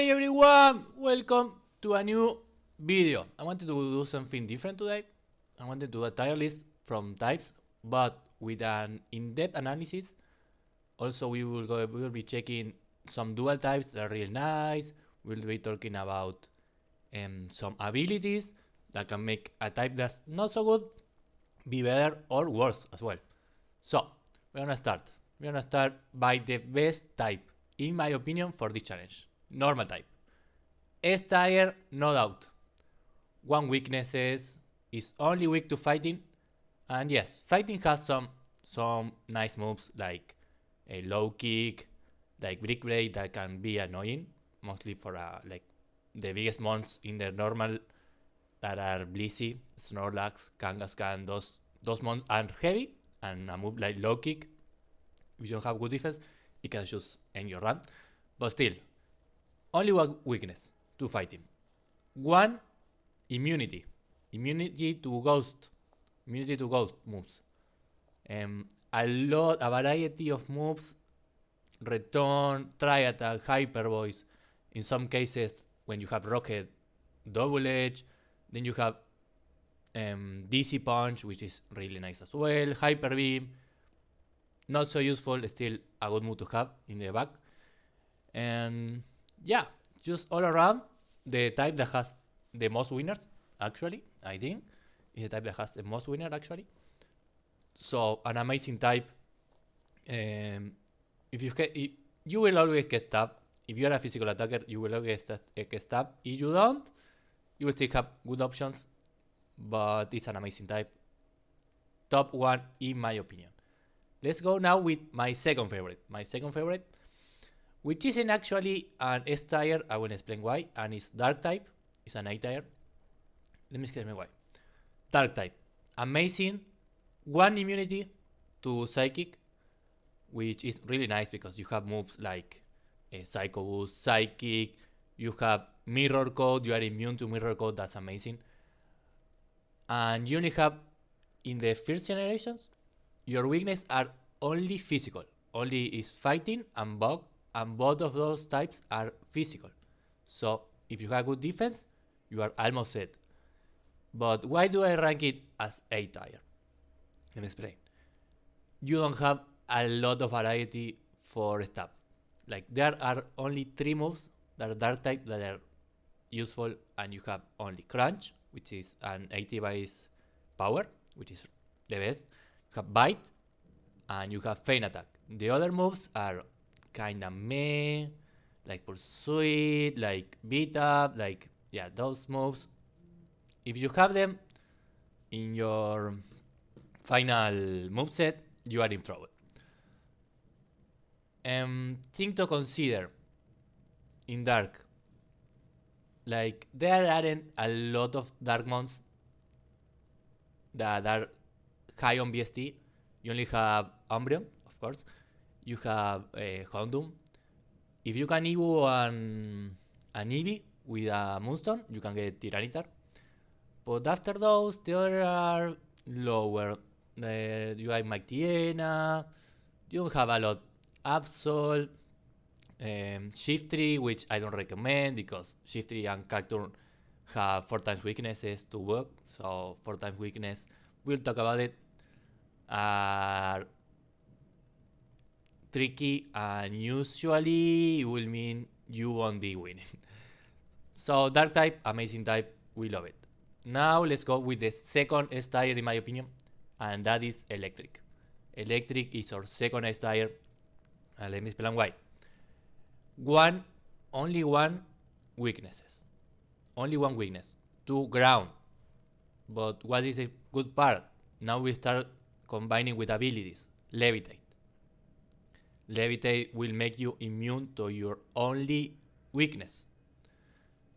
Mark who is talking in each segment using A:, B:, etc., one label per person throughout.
A: Hey everyone! Welcome to a new video. I wanted to do something different today. I wanted to do a tier list from types, but with an in-depth analysis. Also, we will be checking some dual types that are really nice. We'll be talking about some abilities that can make a type that's not so good be better or worse as well. So, we're gonna start. We're gonna start by the best type, in my opinion, for this challenge. Normal type. S tier, no doubt. One weaknesses is only weak to fighting, and yes, fighting has some nice moves like a low kick, like brick break that can be annoying, mostly for like the biggest mons in the normal that are Blissey, Snorlax, Kangaskhan. Those mons are heavy, and a move like low kick, if you don't have good defense, it can just end your run. But still, only one weakness to fighting. One, immunity. Immunity to ghost. Immunity to ghost moves. A variety of moves. Return, tri-attack, hyper voice. In some cases, when you have rocket, double edge. Then you have DC punch, which is really nice as well. Hyper beam. Not so useful, still a good move to have in the back. And yeah, just all around, the type that has the most winners, actually, I think, is the type that has the most winner, actually. So, an amazing type. You will always get stabbed. If you're a physical attacker, you will always get stabbed. If you don't, you will still have good options, but it's an amazing type. Top one, in my opinion. Let's go now with my second favorite. My second favorite, which isn't actually an S tier, I will explain why, and it's Dark type. It's an A tier. Let me explain why. Dark type, amazing. One immunity to Psychic, which is really nice because you have moves like Psycho Boost, Psychic. You have Mirror Code. You are immune to Mirror Code. That's amazing. And you only have in the first generations, your weakness are only physical. Only is fighting and bug, and both of those types are physical. So if you have good defense, you are almost set. But why do I rank it as A tier? Let me explain. You don't have a lot of variety for stuff. Like there are only 3 moves that are Dark type that are useful, and you have only Crunch, which is an 80 base power, which is the best. You have Bite, and you have Feint Attack. The other moves are kinda meh, like Pursuit, like Beat Up, like, yeah, those moves. If you have them in your final moveset, you are in trouble. Thing to consider in Dark. Like, there aren't a lot of Dark mons that are high on BST. You only have Umbreon, of course. You have Houndoom. If you can Evo an Eevee with a Moonstone, you can get Tyranitar. But after those, the other are lower. You have Magtiena. You don't have a lot. Absol. Shiftry, which I don't recommend because Shiftry and Cacturne have 4 times weaknesses to work. So 4 times weakness, we'll talk about it, are tricky, and usually it will mean you won't be winning. So Dark type, amazing type, we love it. Now let's go with the second S tier in my opinion, and that is Electric. Electric is our second S tier, and let me explain why. Only one weaknesses. Only one weakness. To ground. But what is a good part? Now we start combining with abilities. Levitate. Levitate will make you immune to your only weakness.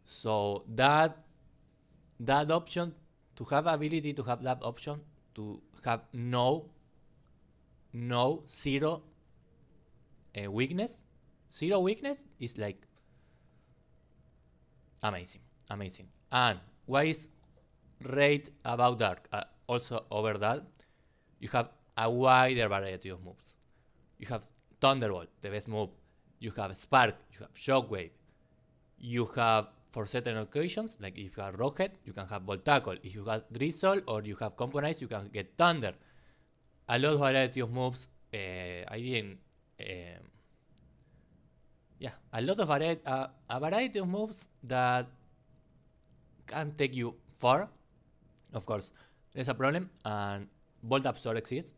A: So that option, to have ability to have that option, to have zero weakness. Zero weakness is like amazing. And what is great about Dark? Also over that, you have a wider variety of moves. You have Thunderbolt, the best move. You have Spark, you have Shockwave. You have, for certain occasions, like if you have Rocket, you can have Volt Tackle. If you have Drizzle or you have Compromise, you can get Thunder. A lot of variety of moves. I didn't. Yeah, a lot of a variety of moves that can take you far. Of course, there's a problem, and Volt Absorb exists,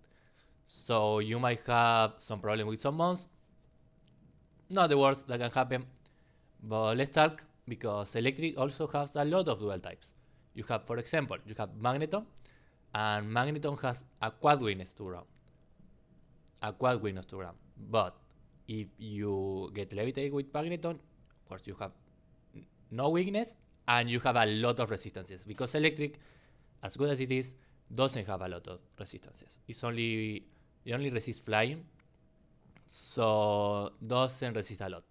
A: so you might have some problem with some mons. Not the worst that can happen, but let's talk, because Electric also has a lot of dual types. You have, for example, you have Magneton, and Magneton has a quad weakness to ground. But if you get Levitated with Magneton, of course you have no weakness, and you have a lot of resistances, because Electric, as good as it is, doesn't have a lot of resistances. It only resists flying, so doesn't resist a lot.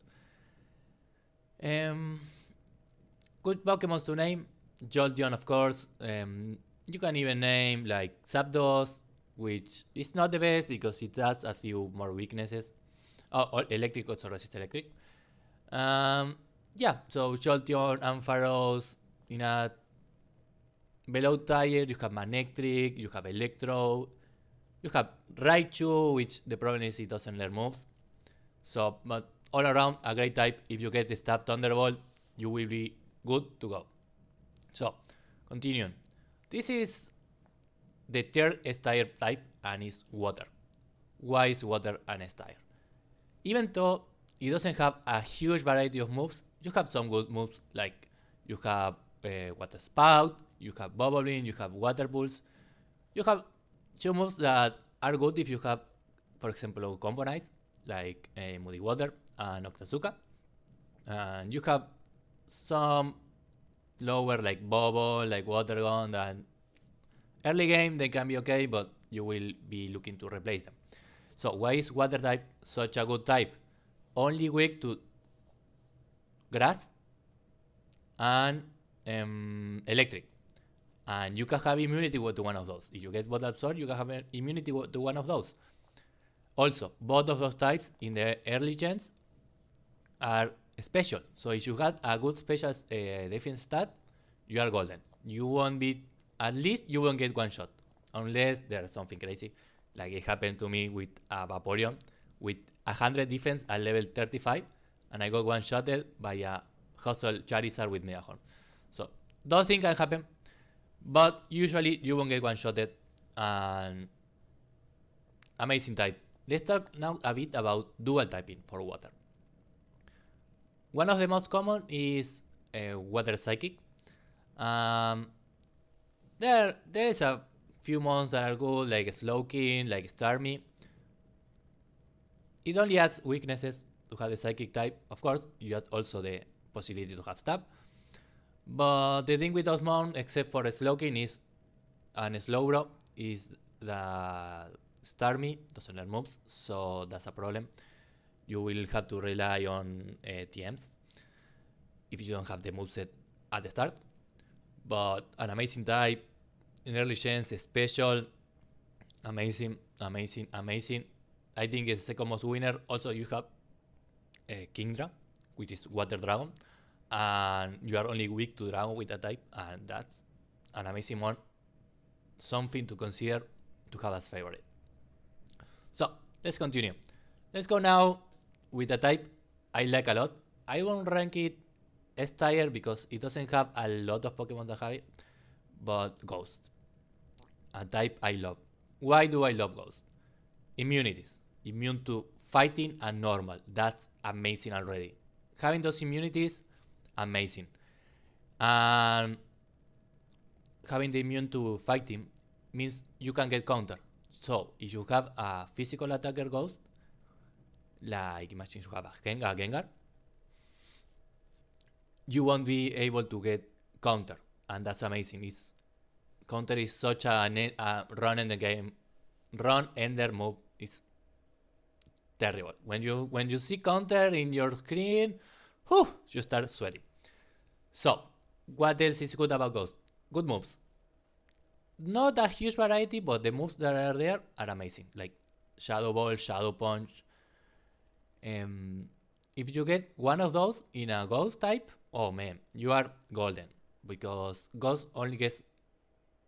A: Good Pokemon to name: Jolteon, of course. You can even name like Zapdos, which is not the best because it has a few more weaknesses. Oh, Electric also resists Electric. Yeah, so Jolteon, Ampharos. In a below tier, you have Manectric, you have Electro, you have Raichu, which the problem is it doesn't learn moves. So, but all around, a great type. If you get the Stab Thunderbolt, you will be good to go. So, continuing. This is the third S-tier type, and is Water. Why is Water an S-tier? Even though it doesn't have a huge variety of moves, you have some good moves, like you have Water Spout, you have Bubbling, you have Water Pulse. You have two moves that are good if you have, for example, Compromise, like Moody Water and Octazooka. And you have some lower, like Bubble, like Water Gun, and early game they can be okay, but you will be looking to replace them. So why is Water type such a good type? Only weak to Grass and Electric. And you can have immunity to one of those. If you get both absorbed, you can have immunity to one of those. Also, both of those types in the early gens are special. So if you got a good special defense stat, you are golden. You won't be, at least you won't get one shot. Unless there's something crazy. Like it happened to me with a Vaporeon with 100 defense at level 35. And I got one shotted by a Hustle Charizard with Megahorn. So those things can happen. But usually you won't get one shotted. And amazing type. Let's talk now a bit about dual typing for Water. One of the most common is Water Psychic. There is a few mons that are good, like Slowking, like Starmie. It only has weaknesses to have the Psychic type. Of course, you have also the possibility to have Stab. But the thing with those mons, except for Slowking, is, and Slowbro, is the Starmie doesn't learn moves, so that's a problem. You will have to rely on TMs if you don't have the moveset at the start. But an amazing type, in early gens, special, amazing. I think it's the second most winner. Also, you have Kingdra, which is Water Dragon, and you are only weak to Dragon with that type, and that's an amazing one. Something to consider to have as favorite. So, let's continue. Let's go now with a type I like a lot. I won't rank it S tier because it doesn't have a lot of Pokemon that have it, but Ghost. A type I love. Why do I love Ghost? Immunities. Immune to fighting and normal. That's amazing already. Having those immunities, amazing. And having the immune to fighting means you can get counter. So, if you have a physical attacker Ghost, like imagine you have a Gengar, you won't be able to get counter, and that's amazing. Counter is such a run in the game. Run ender move is terrible. When you see counter in your screen, whew, you start sweating. So, what else is good about Ghost? Good moves. Not a huge variety, but the moves that are there are amazing. Like Shadow Ball, Shadow Punch. It if you get one of those in a ghost type, oh man, you are golden, because ghost only gets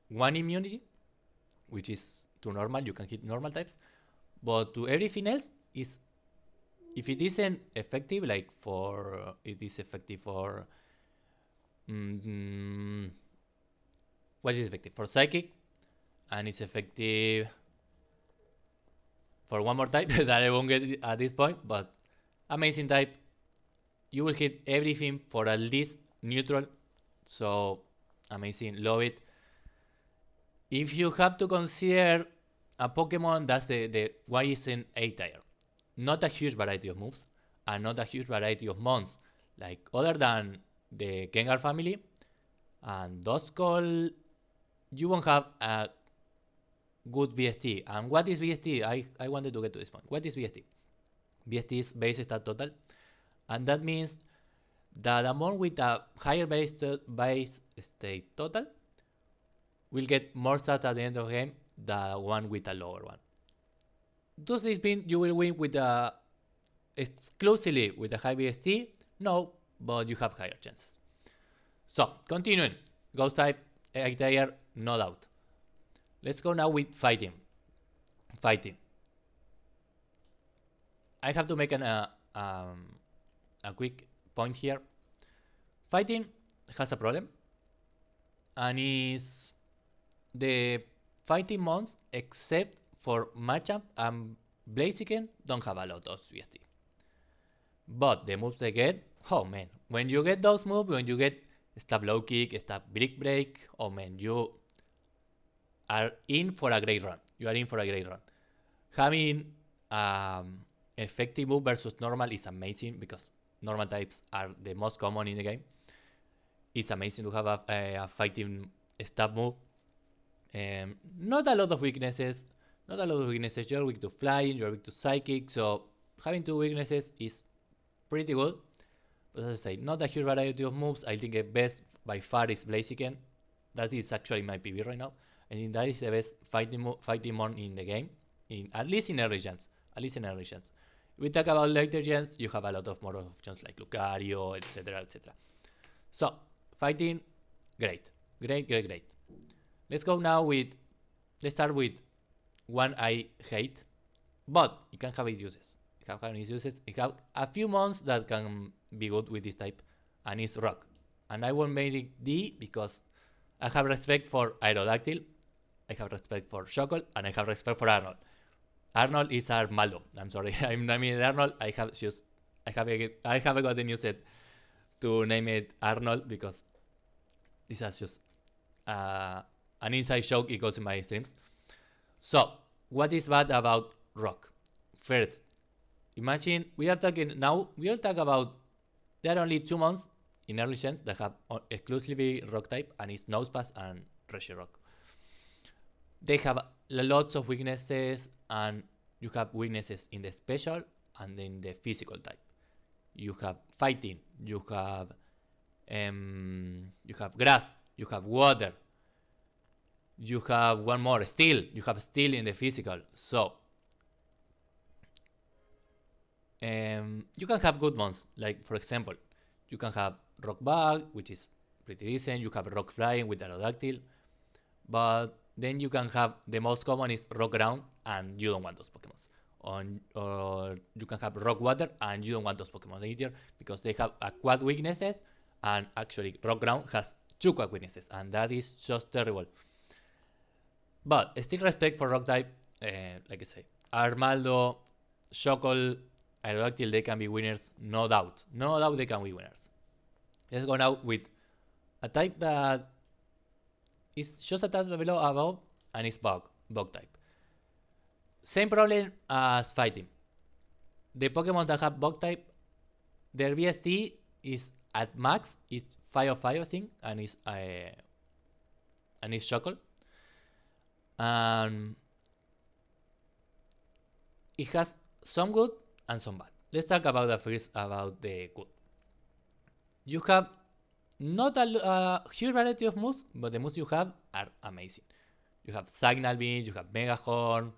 A: one immunity, which is to normal. You can hit normal types, but to everything else is, if it isn't effective, like for it is effective for what is effective for psychic, and it's effective for one more type that I won't get at this point, but amazing type, you will hit everything for at least neutral. So amazing, love it. If you have to consider a Pokemon, that's the why is in A tier. Not a huge variety of moves, and not a huge variety of mons. Like other than the Gengar family and Duskull, you won't have a good BST. And what is BST? I wanted to get to this point. What is BST? BST is base stat total, and that means that a mon with a higher base state total will get more stats at the end of the game than one with a lower one. Does this mean you will win with a exclusively with a high BST? No, but you have higher chances. So continuing, ghost type, egg tier, no doubt. Let's go now with fighting. Fighting. I have to make a quick point here. Fighting has a problem, and is the fighting mons except for Machamp and Blaziken don't have a lot of VST. But the moves they get, oh man, when you get those moves, when you get stab low kick, stab brick break, oh man, you are in for a great run. You are in for a great run. Having effective move versus normal is amazing, because normal types are the most common in the game. It's amazing to have a fighting stab move. Not a lot of weaknesses. You're weak to flying, you're weak to psychic, so having two weaknesses is pretty good. But as I say, not a huge variety of moves. I think the best by far is Blaziken. That is actually my PB right now. I think that is the best fighting mon in the game, at least in early gens. We talk about later gens, you have a lot of more options like Lucario, etc, etc. So fighting, great. Let's go now with, let's start with one I hate, but you can have its uses. You have a few mons that can be good with this type, and it's Rock. And I won't make it D because I have respect for Aerodactyl, I have respect for Shockle, and I have respect for Arnold. Arnold is Armaldo. I'm sorry. I mean Arnold. I haven't got a new set to name it Arnold, because this is just an inside joke. It goes in my streams. So what is bad about Rock? First, imagine we are talking about there are only 2 mons in early gens that have exclusively Rock type, and it's Nosepass and Reshirock. They have lots of weaknesses, and you have weaknesses in the special and in the physical type. You have fighting, you have grass, you have water, you have one more steel. You have steel in the physical. So you can have good ones. Like for example, you can have Rock Bug, which is pretty decent. You have Rock Flying with Aerodactyl, but then you can have the most common is Rock Ground, and you don't want those Pokemons. Or you can have Rock Water, and you don't want those Pokemon either, because they have a quad weaknesses, and actually Rock Ground has 2 quad weaknesses, and that is just terrible. But still respect for Rock type, like I say, Armaldo, Shockle, Aerodactyl, they can be winners, no doubt. No doubt they can be winners. Let's go now with a type that is just a touch below above, and it's Bug type. Same problem as fighting. The Pokemon that have Bug type, their VST is at max, it's 5 of 5 I think, and it's Shockle. It has some good and some bad. Let's talk about the good. You have not a huge variety of moves, but the moves you have are amazing. You have Signal Beam, you have Mega Horn.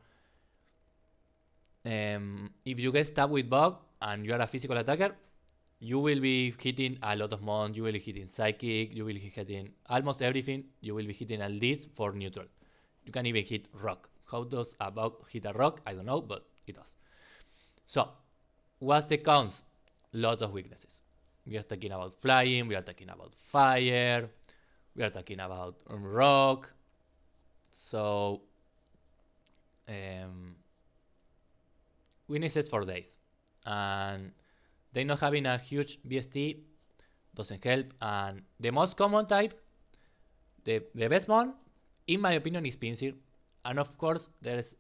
A: If you get stabbed with Bug, and you are a physical attacker, you will be hitting a lot of mon, you will be hitting psychic, you will be hitting almost everything, you will be hitting at least for neutral. You can even hit rock. How does a bug hit a rock? I don't know, but it does. So, what's the cons? Lots of weaknesses. We are talking about flying, we are talking about fire, we are talking about rock. So, weaknesses for days. And they not having a huge BST doesn't help. And the most common type, the best one, in my opinion, is Pinsir. And of course, there's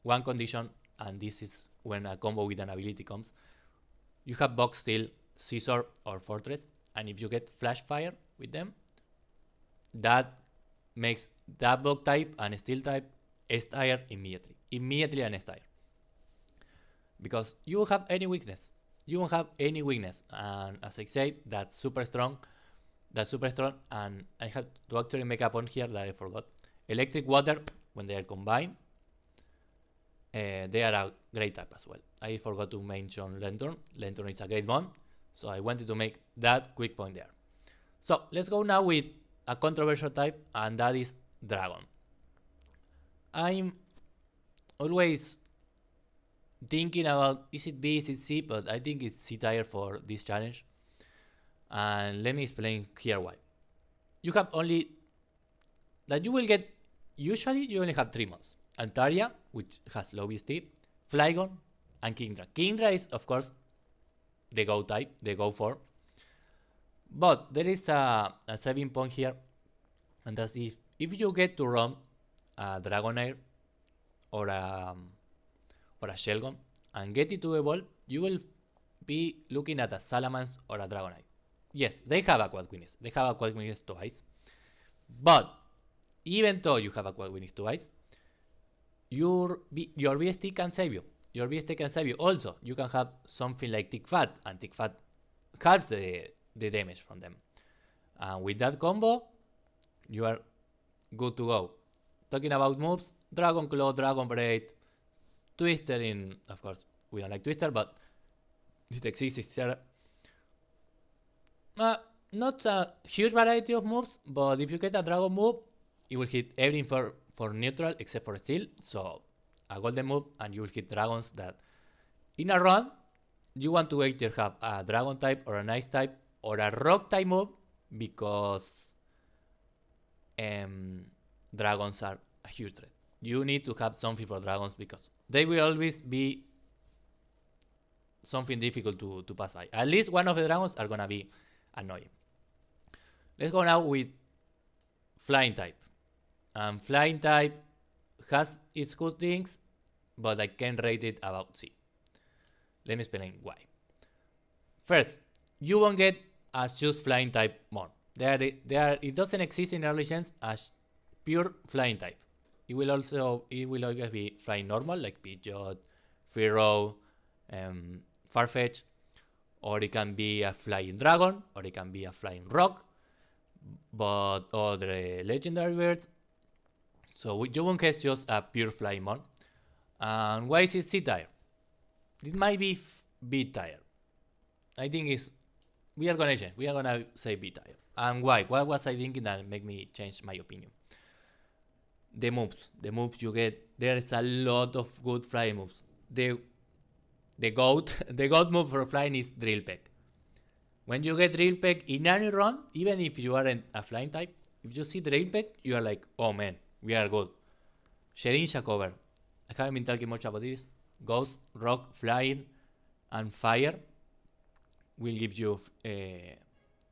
A: one condition, and this is when a combo with an ability comes. You have Box Steel, Scissor, or Fortress, and if you get Flash Fire with them, that makes that Bug type and Steel type S-tier immediately. Immediately an S-tier. Because you won't have any weakness. You won't have any weakness. And as I said, that's super strong. That's super strong. And I have to actually make a point here that I forgot. Electric Water, when they are combined, they are a great type as well. I forgot to mention Lantern. Lantern is a great one. So I wanted to make that quick point there. So let's go now with a controversial type, and that is Dragon. I'm always thinking about, is it B, is it C, but I think it's C tier for this challenge. And let me explain here why. You have only, that you will get, usually you only have 3 mods. Antaria, which has low BST, Flygon, and Kingdra. Kingdra is, of course, the Go type, the Go 4. But there is a saving point here, and that's if you get to run a Dragonair or a Shelgon and get it to evolve, you will be looking at a Salamence or a Dragonite. Yes, they have a quad weakness. They have a quad weakness twice. But even though you have a quad weakness twice, your BST can save you. Your BST can save you. Also, you can have something like Tick Fat, and Tick Fat cuts the damage from them. And with that combo, you are good to go. Talking about moves, Dragon Claw, Dragon Braid, Twister in, of course, we don't like Twister, but it exists there. Not a huge variety of moves, but if you get a Dragon move, it will hit everything for neutral except for Steel. So a Golden move, and you will hit Dragons that in a run, you want to either have a Dragon type or an Ice type or a Rock type move, because Dragons are a huge threat. You need to have something for Dragons because they will always be something difficult to pass by. At least one of the Dragons are gonna be annoying. Let's go now with Flying type. Flying type has its good things, but I can rate it about C. Let me explain why. First, you won't get a choose Flying type mon. It doesn't exist in early gens as pure Flying type. It will always be Flying normal, like Pidgeot, Fearow, Farfetch, or it can be a Flying Dragon, or it can be a Flying Rock, but other legendary birds. So you won't get just a pure Flying mon. And why is it C tier? This might be B tier. I think we are gonna change. We are gonna say B tier. And why? What was I thinking that make me change my opinion? The moves you get. There is a lot of good flying moves. The goat move for flying is Drill Peck. When you get Drill Peck in any run, even if you aren't a flying type, if you see Drill Peck, you are like, oh man, we are good. Shedinja cover. I haven't been talking much about this. Ghost, Rock, Flying, and Fire will give you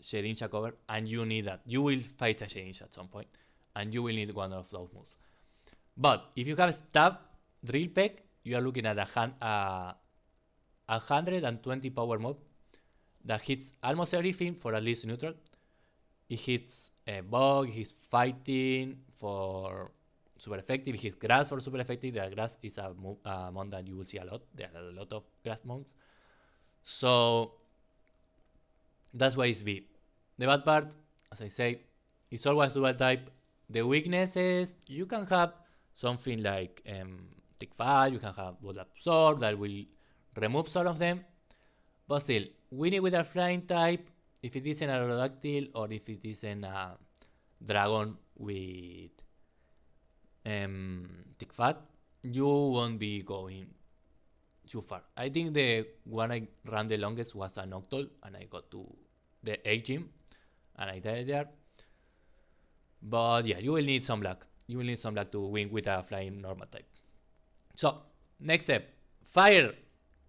A: Shedinja cover, and you need that. You will fight a Shedinja at some point, and you will need one of those moves. But if you have Stab, Drill Peck, you are looking at a 120 power move that hits almost everything for at least neutral. It hits Bug, it hits Fighting for super effective, it hits Grass for super effective. The Grass is a mon that you will see a lot. There are a lot of Grass mons. So that's why it's B. The bad part, as I said, it's always dual type. The weaknesses, you can have something like Tick 5, you can have Ball Absorb that will remove some of them. But still, winning with a flying type, if it isn't a Aerodactyl or if it isn't a dragon with Thick Fat, you won't be going too far. I think the one I ran the longest was a Noctowl, and I got to the 8 gym, and I died there. But yeah, you will need some luck. You will need some luck to win with a flying normal type. So, next step, fire.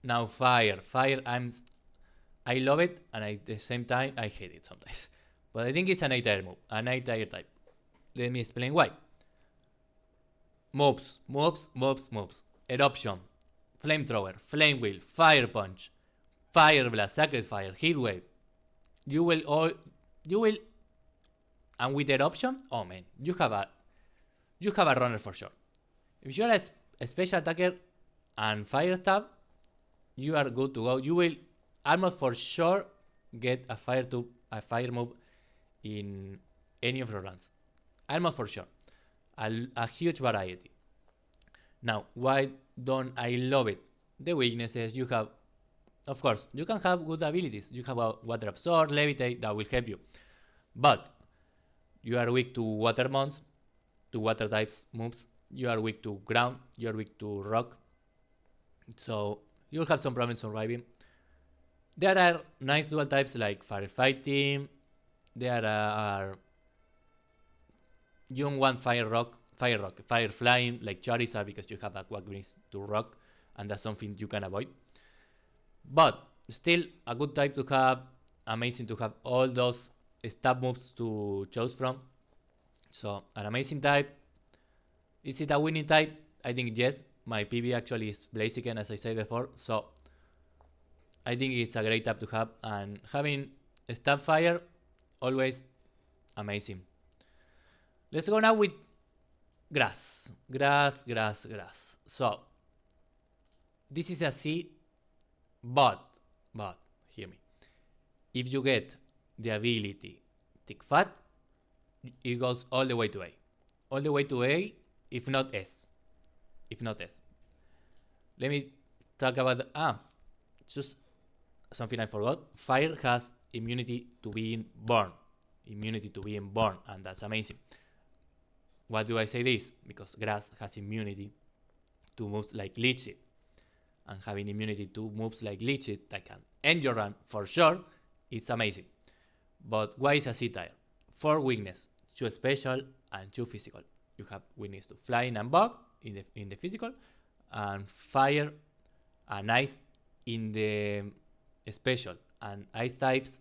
A: Now fire. I love it, and at the same time, I hate it sometimes. But I think it's an 8-tire move, an 8-tire type. Let me explain why. Moves. Eruption, Flamethrower, Flame Wheel, Fire Punch, Fire Blast, Sacred Fire, Heat Wave. You will, and with Eruption, oh man, you have a runner for sure. If you are a special attacker and Fire Stab, you are good to go. You will almost for sure get a fire move in any of your runs. Almost for sure. A huge variety. Now, why don't I love it? The weaknesses you have. Of course, you can have good abilities. You have a Water Absorb, Levitate, that will help you. But you are weak to water mons, to water types moves. You are weak to ground. You are weak to rock. So you'll have some problems surviving. There are nice dual types like Firefighting. There are you don't want Fire Flying like Charizard because you have Aqua Greens to rock, and that's something you can avoid. But still a good type to have, amazing to have all those stab moves to choose from. So an amazing type. Is it a winning type? I think yes. My PB actually is Blaziken, as I said before, so I think it's a great type to have, and having Stab Fire, always amazing. Let's go now with Grass. So, this is a C, but, hear me. If you get the ability Thick Fat, it goes all the way to A. All the way to A, if not S. Let me talk about just something I forgot. Fire has immunity to being born. And that's amazing. Why do I say this? Because Grass has immunity to moves like Leech Seed. And having immunity to moves like Leech Seed that can end your run for sure is amazing. But why is a C-tier? 4 weakness, 2 special and 2 physical. You have weakness to flying and bug in the physical, and fire and ice in the special. And ice types,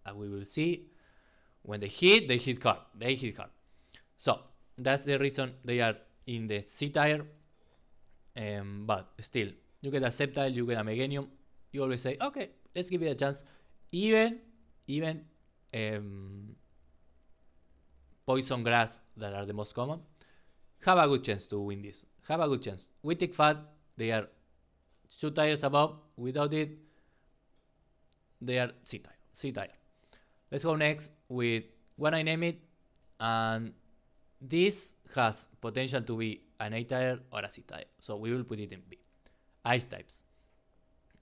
A: as we will see, when they hit hard. So that's the reason they are in the C tier. But still, you get a Sceptile, you get a Meganium. You always say, okay, let's give it a chance. Even Poison Grass, that are the most common, have a good chance to win this. With Thick Fat, they are 2 tiers above. Without it, they are C tier. Let's go next with when I name it, and this has potential to be an A tier or a C tier, so we will put it in B. Ice types.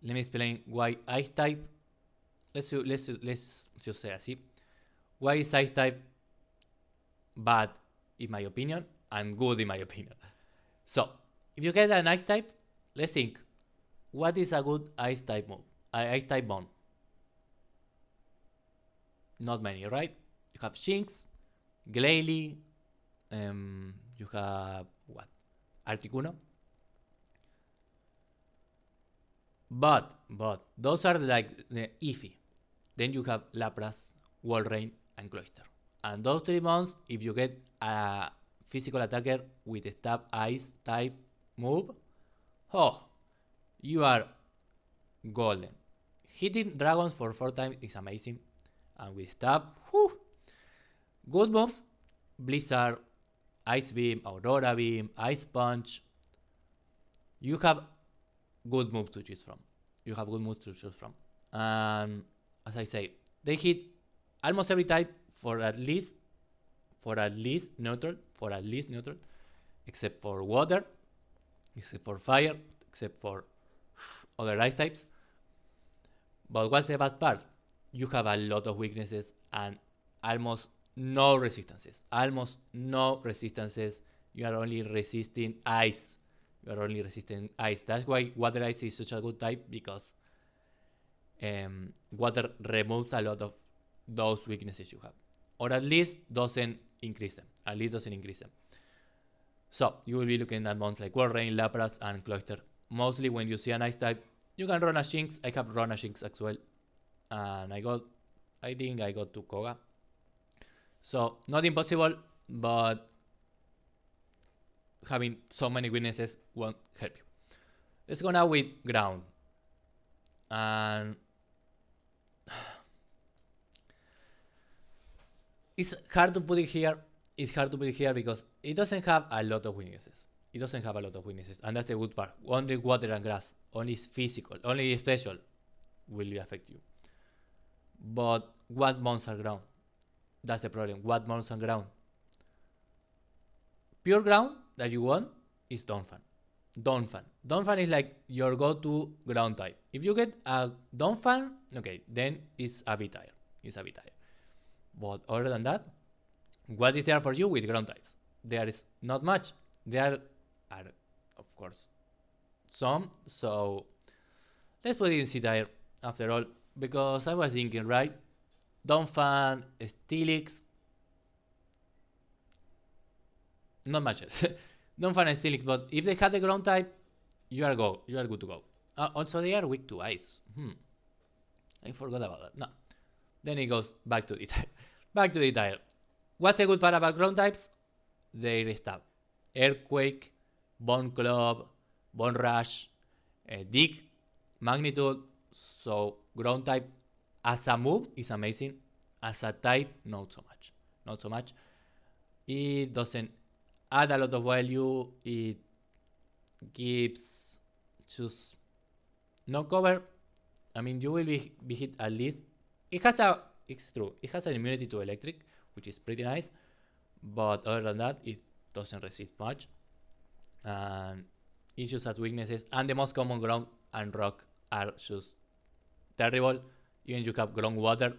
A: Let me explain why Ice type. Let's just say así. Why is Ice type bad in my opinion and good in my opinion? So if you get an Ice type, let's think. What is a good Ice type move? Ice type bond. Not many, right? You have Shinx, Glalie, you have what? Articuno. But those are like the iffy. Then you have Lapras, Walrein, and Cloyster. And those 3 mons, if you get a physical attacker with a Stab Ice type move, you are golden. Hitting dragons for 4 times is amazing. And with Stab, good moves. Blizzard, Ice Beam, Aurora Beam, Ice Punch. You have good moves to choose from. And as I say, they hit almost every type for at least neutral, except for water, except for fire, except for other ice types. But what's the bad part? You have a lot of weaknesses and almost no resistances. Almost no resistances. You are only resisting ice. You are only resisting ice. That's why water ice is such a good type, because water removes a lot of those weaknesses you have, or at least doesn't increase them. At least doesn't increase them. So you will be looking at mons like Warrain, Lapras, and Cloyster. Mostly when you see an ice type, you can run a Shinx. I have run a Shinx as well, and I think I got to Koga. So not impossible, but having so many weaknesses won't help you. Let's go now with ground. And it's hard to put it here. It's hard to put it here because it doesn't have a lot of weaknesses. It doesn't have a lot of weaknesses, and that's the good part. Only water and grass, only physical, only special will affect you. But what mons are ground? That's the problem. What mons are ground? Pure ground that you want is Donphan. Donphan is like your go-to ground type. If you get a Donphan, okay, then it's a bit tired. But other than that, what is there for you with ground types? There is not much. There are, of course, some. So let's put it in C-tier after all, because I was thinking, right? Donphan, Steelix, not much else. Donphan and Steelix, but if they have the ground type, you are good to go. Also, they are weak to ice. I forgot about that. No. Then it goes back to the type. Back to the tire. What's the good part about ground types? Their stuff. Earthquake, Bone Club, Bone Rush, Dig, Magnitude. So ground type as a move is amazing. As a type, not so much. It doesn't add a lot of value. It gives just no cover. I mean, you will be hit at least. It's true. It has an immunity to electric, which is pretty nice. But other than that, it doesn't resist much. And it just has weaknesses. And the most common ground and rock are just terrible. Even you have ground water,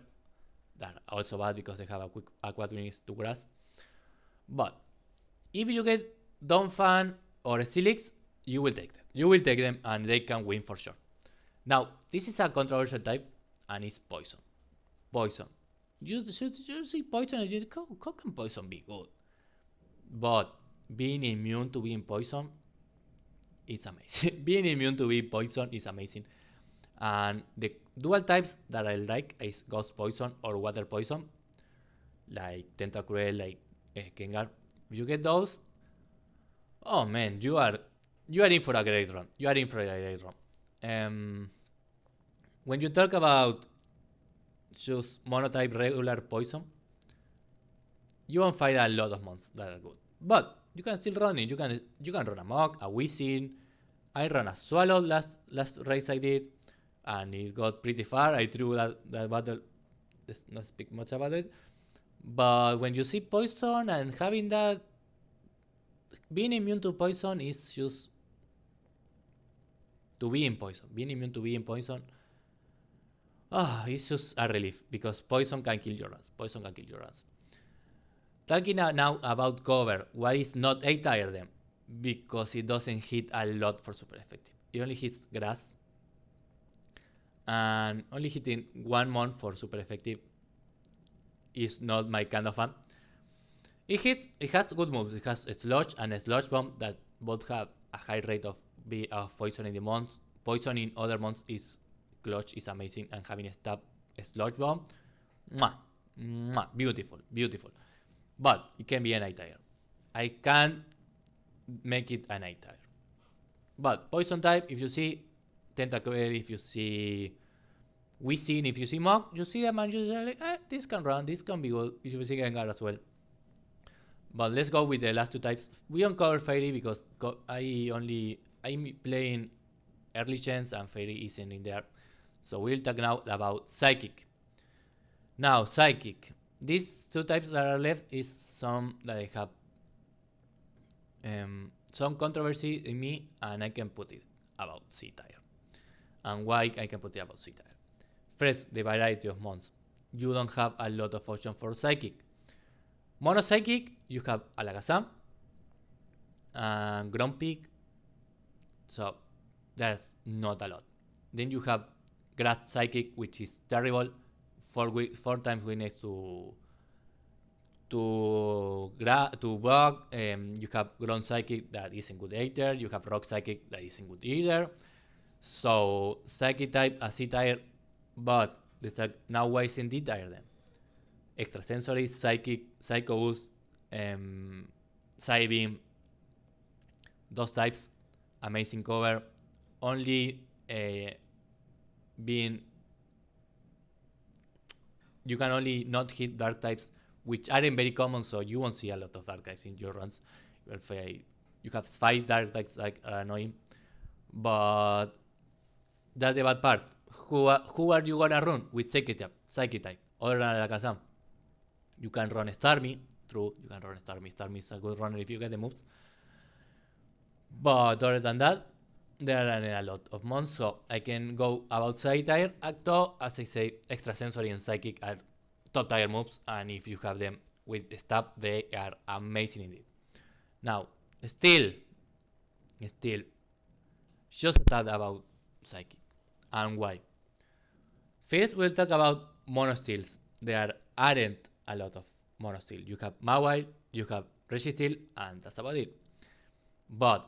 A: that are also bad because they have a quick aqua twins to grass. But if you get Donphan or Steelix, you will take them. You will take them and they can win for sure. Now, this is a controversial type and it's poison. You see poison and you think, how can poison be good? But being immune to being poison, it's amazing. Being immune to being poison is amazing. And the dual types that I like is Ghost Poison or Water Poison, like Tentacruel, like Gengar. If you get those, oh man, you are in for a great run. When you talk about just monotype regular poison, you won't find a lot of mons that are good. But you can still run it. You can run a Mog, a Weezing. I ran a Swallow last race I did, and it got pretty far. I threw that battle. Let's not speak much about it. But when you see poison and having that, being immune to poison is just to be in poison. Being immune to being poison, it's just a relief because poison can kill your runs. Talking now about cover, why is not A-tier then? Because it doesn't hit a lot for super effective. It only hits grass. And only hitting one mon for super effective is not my kind of fun. It has good moves. It has a Sludge and a Sludge Bomb that both have a high rate of poisoning the mons. Poisoning other mons is clutch, is amazing, and having a Sludge Bomb, beautiful. But it can be an A-tier. I can't make it an A-tier. But poison type, if you see Tentacruel, if you see Weezing, if you see Mog, you see them and you say like, this can run, this can be good. If you see Gengar as well. But let's go with the last two types. We don't cover Fairy because I'm playing early chance and Fairy isn't in there. So we'll talk now about Psychic. Now, Psychic. These two types that are left is some that I have some controversy in me, and I can put it about C-tier. And why I can put it about C-tier? First, the variety of mons. You don't have a lot of options for psychic. Mono psychic, you have Alakazam and Grumpig, so there's not a lot. Then you have Grass Psychic, which is terrible, 4 times weakness to Bug. You have Ground Psychic that isn't good either. You have Rock Psychic that isn't good either. So Psychic type a C tier, but now why isn't D tier then? Extrasensory, Psychic, Psycho Boost, Psybeam, those types, amazing cover. Only being you can only not hit dark types, which aren't very common, so you won't see a lot of dark types in your runs. You have 5 dark types like are annoying, but that's the bad part. Who are you gonna run with Psychic type other than Alakazam? You can run Starmie, true. You can run Starmie. Starmie is a good runner if you get the moves. But other than that, there are a lot of mons, so I can go about side tier. Acto, as I say, extrasensory and psychic are top tier moves, and if you have them with stab, they are amazing indeed. Now, still, just a tad about psychic and why. First, we'll talk about monosteels. There aren't a lot of monosteel. You have Mawile, you have Registeel, and that's about it. But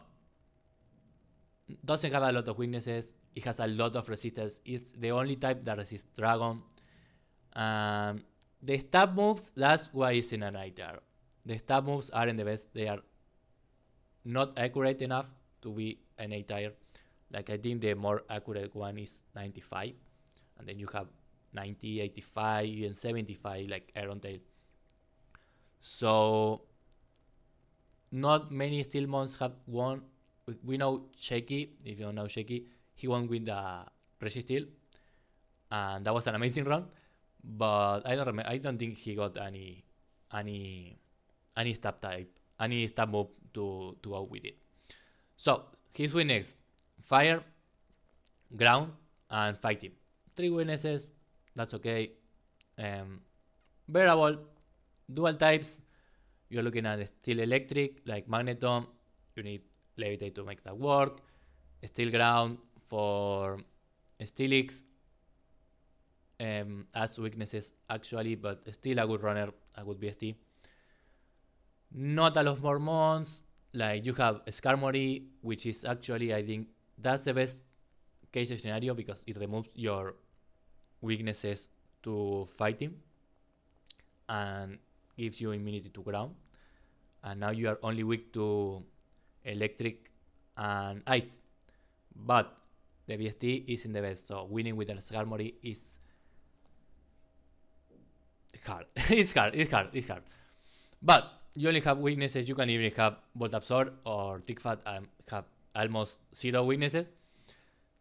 A: doesn't have a lot of weaknesses. It has a lot of resistance. It's the only type that resists Dragon. The stab moves, that's why it's in an A tier. The stab moves aren't the best. They are not accurate enough to be an A tier. Like, I think the more accurate one is 95. And then you have 90, 85, and 75 like Iron Tail. So not many steel mons have won. We know Shaky, if you don't know Shaky, he won with the Registeel, and that was an amazing run. But I don't think he got any stab type, any stab move to go with it. So his weakness: fire, ground, and fighting. 3 weaknesses. That's okay. Bearable. Dual types. You're looking at steel electric like Magneton. You need Levitate to make that work. Steel ground for Steelix. As weaknesses actually, but still a good runner, a good BST. Not a lot more mons. Like, you have Skarmory, which is actually, I think that's the best case scenario because it removes your weaknesses to fighting and gives you immunity to ground, and now you are only weak to electric and ice, but the BST isn't the best, so winning with the Skarmory is hard. It's hard. But you only have weaknesses. You can even have Volt Absorb or Tick Fat and have almost 0 weaknesses,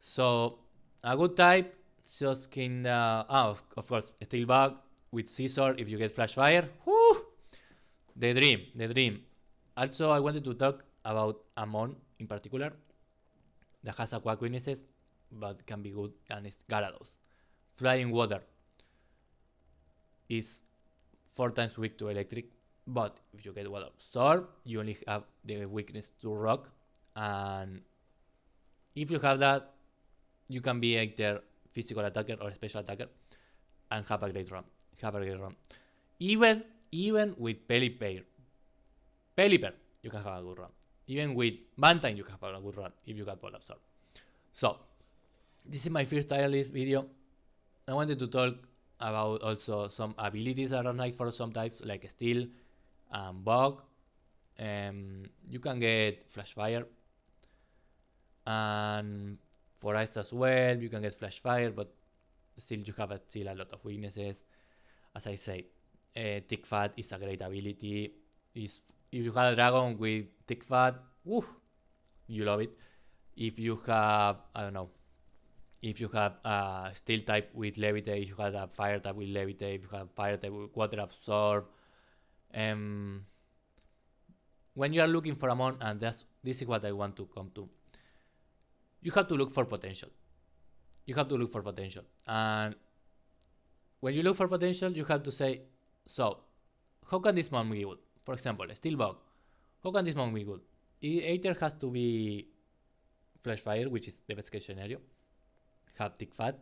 A: so a good type. Just kinda, of course, Steel Bug with Scissor if you get Flash Fire. Whoo! The dream. Also, I wanted to talk about a mon in particular that has aqua weaknesses but can be good, and it's Gyarados. Flying Water is 4 times weak to electric, but if you get Water Absorb, you only have the weakness to rock, and if you have that, you can be either physical attacker or special attacker and have a great run. Even with Pelipper, you can have a good run. Even with Mantine, you can have a good run if you got Ball Absorb. So this is my first tier list video. I wanted to talk about also some abilities that are nice for some types, like Steel and Bug. You can get Flash Fire, and for ice as well, you can get Flash Fire, but still you have still a lot of weaknesses. As I say, Tick Fat is a great ability. If you have a dragon with Tick Fat, woo, you love it. If you have, I don't know, if you have a Steel type with Levitate, if you have a Fire type with Levitate, if you have Fire type with Water Absorb, when you are looking for a mon, and this is what I want to come to, you have to look for potential. And when you look for potential, you have to say, so, how can this mon be good? For example, Steel Bug. How can this mon be good? Either has to be Flash Fire, which is the best case scenario. Have Tick Fat,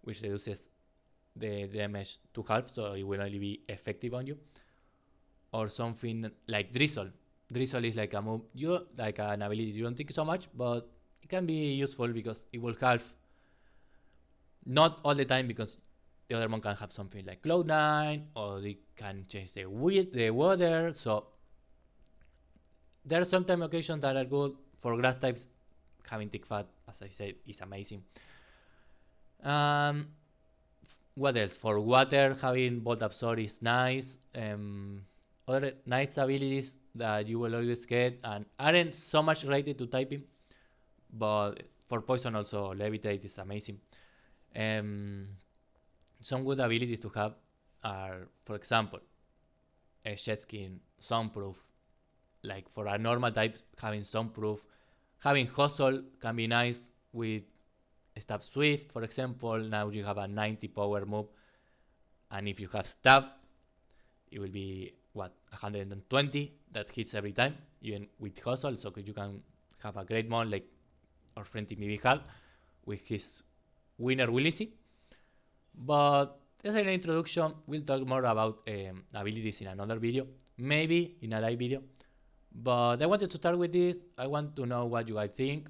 A: which reduces the damage to half, so it will only be effective on you. Or something like Drizzle. Drizzle is like a move, like an ability you don't think so much, but it can be useful because it will half. Not all the time, because the other one can have something like Cloud9, or they can change the weather. So there are sometimes occasions that are good for grass types. Having Tick Fat, as I said, is amazing. What else? For water, having Bolt Absorb is nice. Other nice abilities that you will always get and aren't so much related to typing, but for poison also Levitate is amazing. Some good abilities to have are, for example, a Shed Skin, Soundproof. Like for a normal type, having Soundproof. Having Hustle can be nice with Stab Swift, for example. Now you have a 90 power move, and if you have Stab, it will be, 120 that hits every time, even with Hustle, so you can have a great mon like our friend Timmy had with his winner Willisi. But as an introduction, we'll talk more about abilities in another video, maybe in a live video. But I wanted to start with this. I want to know what you guys think.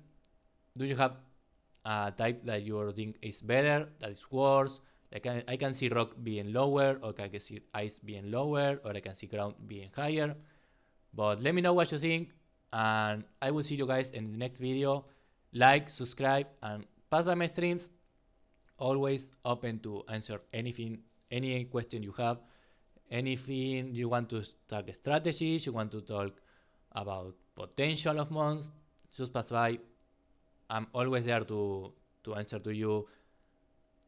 A: Do you have a type that you think is better, that is worse? Like I can see rock being lower, or I can see ice being lower, or I can see ground being higher. But let me know what you think, and I will see you guys in the next video. Like, subscribe, and pass by my streams. Always open to answer anything, any question you have, anything you want to talk strategies, you want to talk about potential of mons, just pass by. I'm always there to answer to you.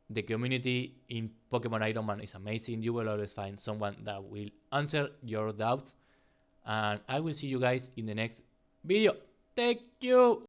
A: The community in Pokemon Ironmon is amazing. You will always find someone that will answer your doubts. And I will see you guys in the next video. Thank you!